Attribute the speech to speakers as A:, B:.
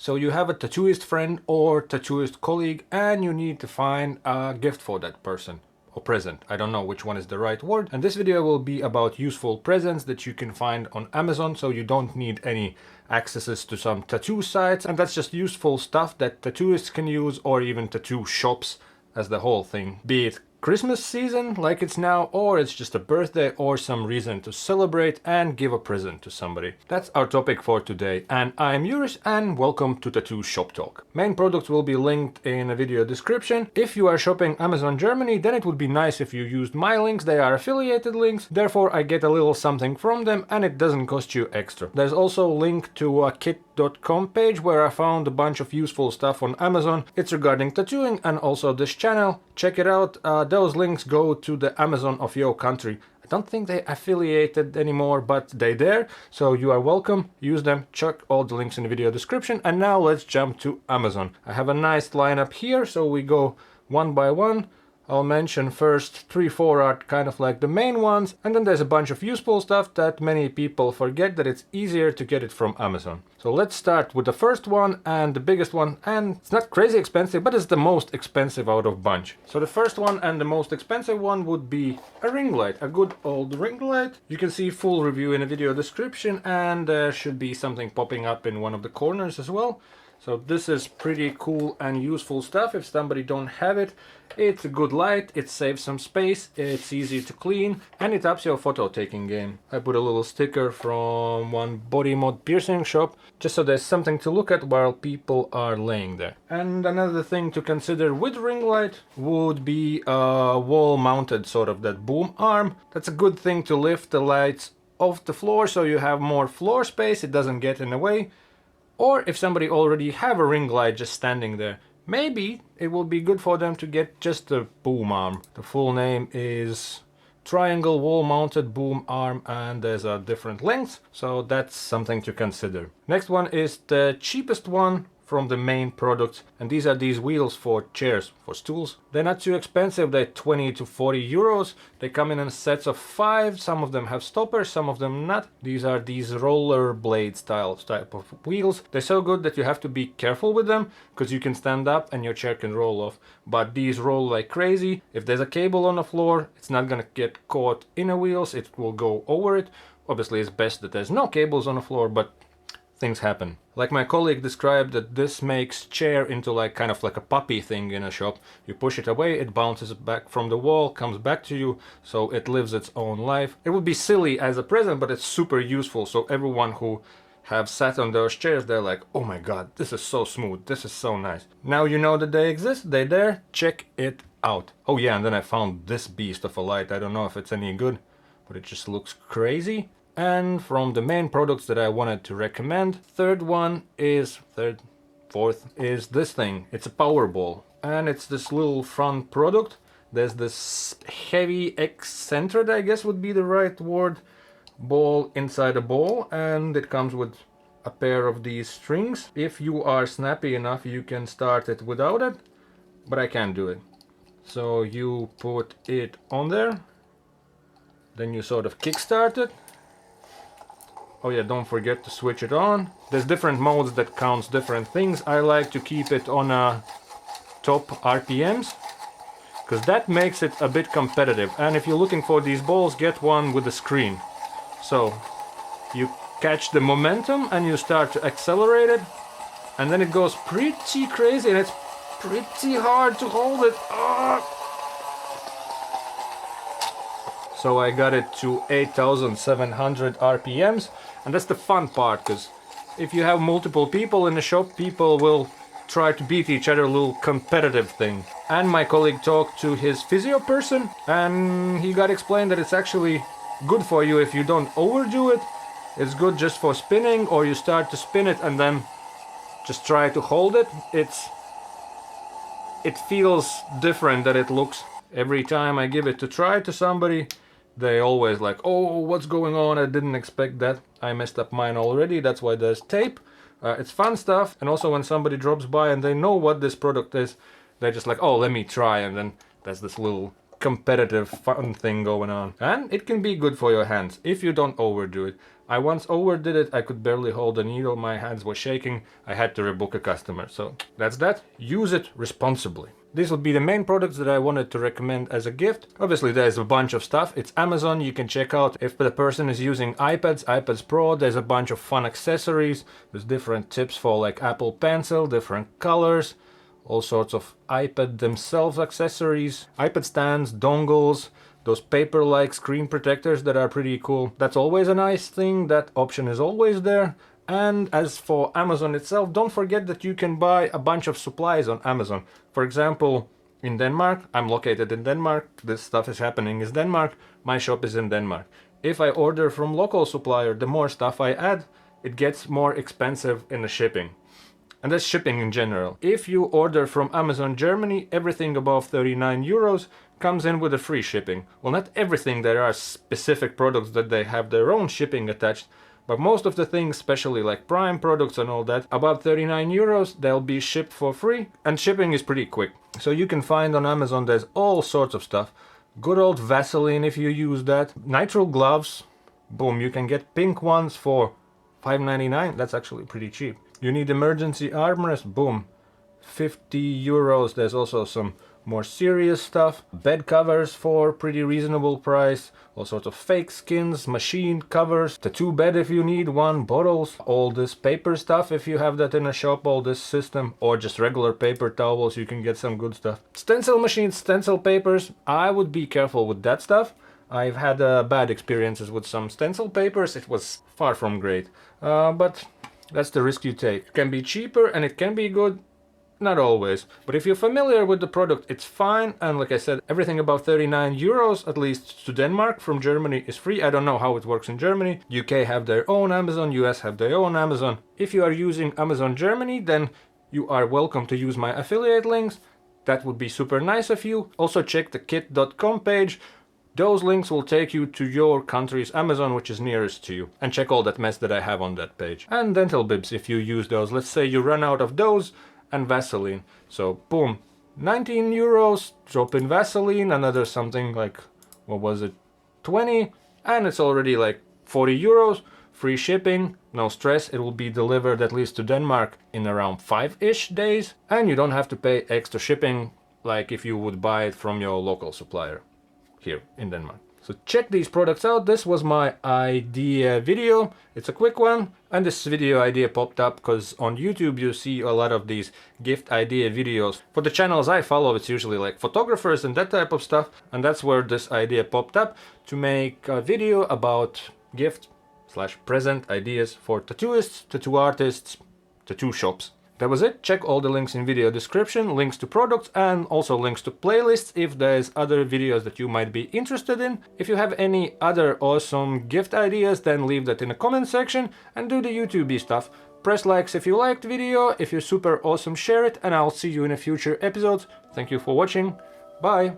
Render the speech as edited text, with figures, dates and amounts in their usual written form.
A: So you have a tattooist friend or tattooist colleague and you need to find a gift for that person. Or present. I don't know which one is the right word. And this video will be about useful presents that you can find on Amazon, so you don't need any accesses to some tattoo sites. And that's just useful stuff that tattooists can use, or even tattoo shops as the whole thing. Be it Christmas season like it's now, or it's just a birthday or some reason to celebrate and give a present to somebody. That's our topic for today, and I'm Juris and welcome to Tattoo Shop Talk. Main products will be linked in a video description. If you are shopping Amazon Germany, then it would be nice if you used my links. They are affiliated links, therefore I get a little something from them and it doesn't cost you extra. There's also a link to a kit.com page where I found a bunch of useful stuff on Amazon. It's regarding tattooing and also this channel. Check it out. Those links go to the Amazon of your country. I don't think they affiliated anymore, but they're there, so you are welcome. Use them. Check all the links in the video description. And now let's jump to Amazon. I have a nice lineup here, so we go one by one. I'll mention first 3-4 are kind of like the main ones, and then there's a bunch of useful stuff that many people forget that it's easier to get it from Amazon. So let's start with the first one and the biggest one, and it's not crazy expensive, but it's the most expensive out of bunch. So the first one and the most expensive one would be a ring light, a good old ring light. You can see full review in the video description, and there should be something popping up in one of the corners as well. So this is pretty cool and useful stuff if somebody don't have it. It's a good light, it saves some space, it's easy to clean, and it ups your photo taking game. I put a little sticker from one body mod piercing shop, just so there's something to look at while people are laying there. And another thing to consider with ring light would be a wall mounted sort of that boom arm. That's a good thing to lift the lights off the floor so you have more floor space, it doesn't get in the way. Or if somebody already have a ring light just standing there, maybe it will be good for them to get just the boom arm. The full name is triangle wall mounted boom arm, and there's a different length, so that's something to consider. Next one is the cheapest one from the main products, and these are these wheels for chairs, for stools. They're not too expensive, they're 20 to 40 euros. They come in sets of 5, some of them have stoppers, some of them not. These are these roller blade type of wheels. They're so good that you have to be careful with them, because you can stand up and your chair can roll off. But these roll like crazy. If there's a cable on the floor, it's not gonna get caught in the wheels, it will go over it. Obviously it's best that there's no cables on the floor, but things happen. Like my colleague described, that this makes chair into like kind of like a puppy thing in a shop. You push it away, it bounces back from the wall, comes back to you, so it lives its own life. It would be silly as a present, but it's super useful, so everyone who have sat on those chairs, they're like, oh my god, this is so smooth, this is so nice. Now you know that they exist, they're there, check it out. Oh yeah, and then I found this beast of a light. I don't know if it's any good, but it just looks crazy. And from the main products that I wanted to recommend, fourth is this thing. It's a power ball, and it's this little front product. There's this heavy eccentric, I guess would be the right word, ball inside a ball, and it comes with a pair of these strings. If you are snappy enough, you can start it without it, but I can't do it. So you put it on there, then you sort of kickstart it. Oh yeah, don't forget to switch it on. There's different modes that counts different things. I like to keep it on top RPMs, because that makes it a bit competitive. And if you're looking for these balls, get one with a screen. So you catch the momentum and you start to accelerate it, and then it goes pretty crazy and it's pretty hard to hold it. So I got it to 8,700 RPMs, and that's the fun part, because if you have multiple people in the shop, people will try to beat each other, a little competitive thing. And my colleague talked to his physio person, and he got explained that it's actually good for you if you don't overdo it. It's good just for spinning, or you start to spin it and then just try to hold it. It feels different than it looks. Every time I give it to try to somebody, they always like, oh, what's going on? I didn't expect that. I messed up mine already. That's why there's tape. It's fun stuff. And also when somebody drops by and they know what this product is, they're just like, oh, let me try. And then there's this little competitive fun thing going on. And it can be good for your hands if you don't overdo it. I once overdid it, I could barely hold the needle, my hands were shaking, I had to rebook a customer. So that's that. Use it responsibly. These will be the main products that I wanted to recommend as a gift. Obviously there's a bunch of stuff. It's Amazon, you can check out if the person is using iPads Pro, there's a bunch of fun accessories. There's different tips for like Apple Pencil, different colors, all sorts of iPad themselves accessories, iPad stands, dongles, those paper-like screen protectors that are pretty cool. That's always a nice thing, that option is always there. And as for Amazon itself, don't forget that you can buy a bunch of supplies on Amazon. For example, in Denmark, I'm located in Denmark, this stuff is happening in Denmark, my shop is in Denmark. If I order from local supplier, the more stuff I add, it gets more expensive in the shipping. And that's shipping in general. If you order from Amazon Germany, everything above 39 euros comes in with a free shipping. Well, not everything, there are specific products that they have their own shipping attached, but most of the things, especially like Prime products and all that, above 39 euros, they'll be shipped for free, and shipping is pretty quick. So you can find on Amazon, there's all sorts of stuff. Good old Vaseline if you use that. Nitrile gloves, boom, you can get pink ones for $5.99, that's actually pretty cheap. You need emergency armrest, boom, 50 euros. There's also some more serious stuff. Bed covers for pretty reasonable price. All sorts of fake skins, machine covers, tattoo bed if you need one, bottles, all this paper stuff if you have that in a shop, all this system, or just regular paper towels, you can get some good stuff. Stencil machines, stencil papers, I would be careful with that stuff. I've had bad experiences with some stencil papers, it was far from great, but that's the risk you take. It can be cheaper and it can be good, not always. But if you're familiar with the product, it's fine. And like I said, everything above 39 euros, at least to Denmark, from Germany is free. I don't know how it works in Germany. UK have their own Amazon, US have their own Amazon. If you are using Amazon Germany, then you are welcome to use my affiliate links. That would be super nice of you. Also check the kit.com page. Those links will take you to your country's Amazon, which is nearest to you. And check all that mess that I have on that page. And dental bibs, if you use those. Let's say you run out of those and Vaseline. So, boom, 19 euros, drop in Vaseline, another something like, what was it, 20? And it's already like 40 euros, free shipping, no stress. It will be delivered at least to Denmark in around 5-ish days. And you don't have to pay extra shipping like if you would buy it from your local supplier here in Denmark. So check these products out. This was my idea video. It's a quick one, and this video idea popped up because on YouTube you see a lot of these gift idea videos. For the channels I follow, it's usually like photographers and that type of stuff, and that's where this idea popped up, to make a video about gift/present ideas for tattooists, tattoo artists, tattoo shops. That was it. Check all the links in video description, links to products and also links to playlists if there's other videos that you might be interested in. If you have any other awesome gift ideas, then leave that in the comment section and do the YouTube stuff. Press likes if you liked the video, if you're super awesome share it, and I'll see you in a future episodes. Thank you for watching. Bye!